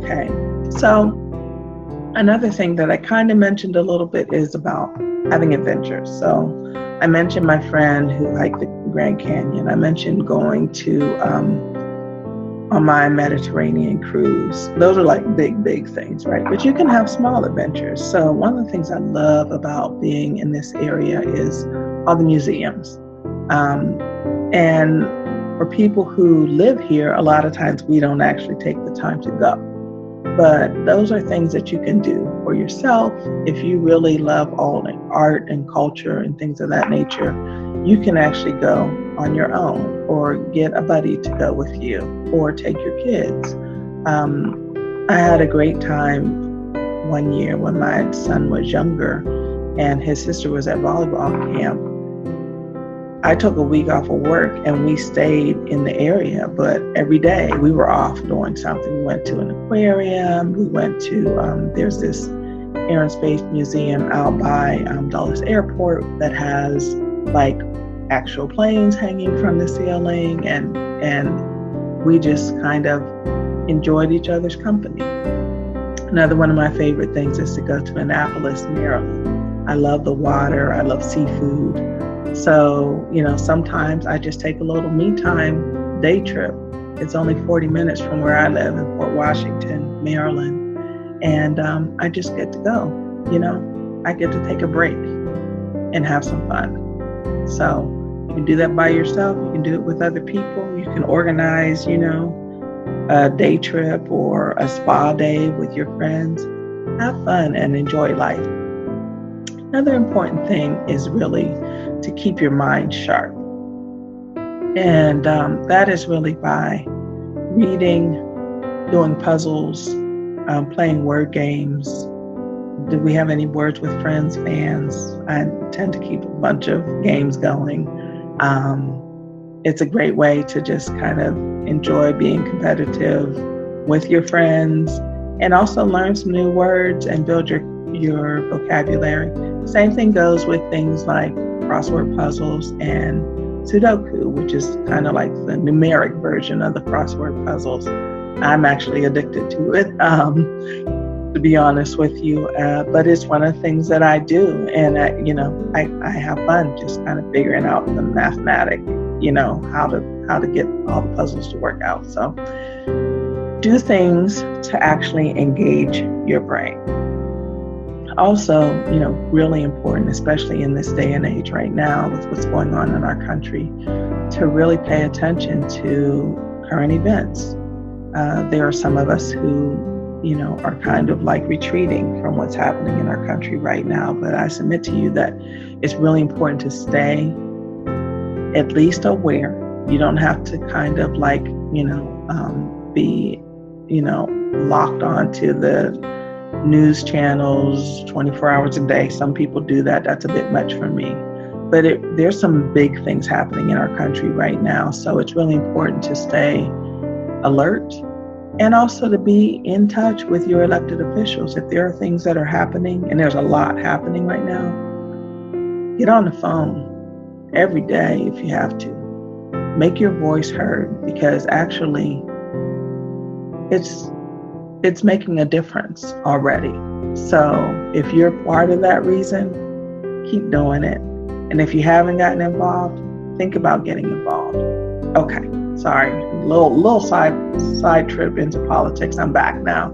Okay. So another thing that I kind of mentioned a little bit is about having adventures. So I mentioned my friend who hiked the Grand Canyon. I mentioned going to on my Mediterranean cruise. Those are like big things, right? But you can have small adventures. So one of the things I love about being in this area is all the museums. And for people who live here, a lot of times we don't actually take the time to go. But those are things that you can do for yourself. If you really love all the art and culture and things of that nature, you can actually go on your own or get a buddy to go with you or take your kids. I had a great time one year when my son was younger and his sister was at volleyball camp. I took a week off of work and we stayed in the area, but every day we were off doing something. We went to an aquarium, we went to, there's this Air and Space Museum out by Dulles Airport that has like actual planes hanging from the ceiling, and we just kind of enjoyed each other's company. Another one of my favorite things is to go to Annapolis, Maryland. I love the water, I love seafood. So, sometimes I just take a little me time day trip. It's only 40 minutes from where I live in Fort Washington, Maryland. And I just get to go, I get to take a break and have some fun. So you can do that by yourself. You can do it with other people. You can organize, a day trip or a spa day with your friends. Have fun and enjoy life. Another important thing is really to keep your mind sharp. And that is really by reading, doing puzzles, playing word games. Do we have any Words with Friends fans? I tend to keep a bunch of games going. It's a great way to just kind of enjoy being competitive with your friends and also learn some new words and build your vocabulary. Same thing goes with things like crossword puzzles and Sudoku, which is kind of like the numeric version of the crossword puzzles. I'm actually addicted to it, to be honest with you, but it's one of the things that I do, and I have fun just kind of figuring out the mathematics, how to get all the puzzles to work out. So do things to actually engage your brain. Also, really important, especially in this day and age right now with what's going on in our country, to really pay attention to current events. There are some of us who, are kind of like retreating from what's happening in our country right now. But I submit to you that it's really important to stay at least aware. You don't have to kind of like, be, locked onto the news channels 24 hours a day. Some people do that. That's a bit much for me. But there's some big things happening in our country right now. So it's really important to stay alert and also to be in touch with your elected officials. If there are things that are happening, and there's a lot happening right now, get on the phone every day if you have to. Make your voice heard, because actually it's making a difference already. So if you're part of that reason, keep doing it. And if you haven't gotten involved, think about getting involved. Okay, sorry, little side trip into politics. I'm back now.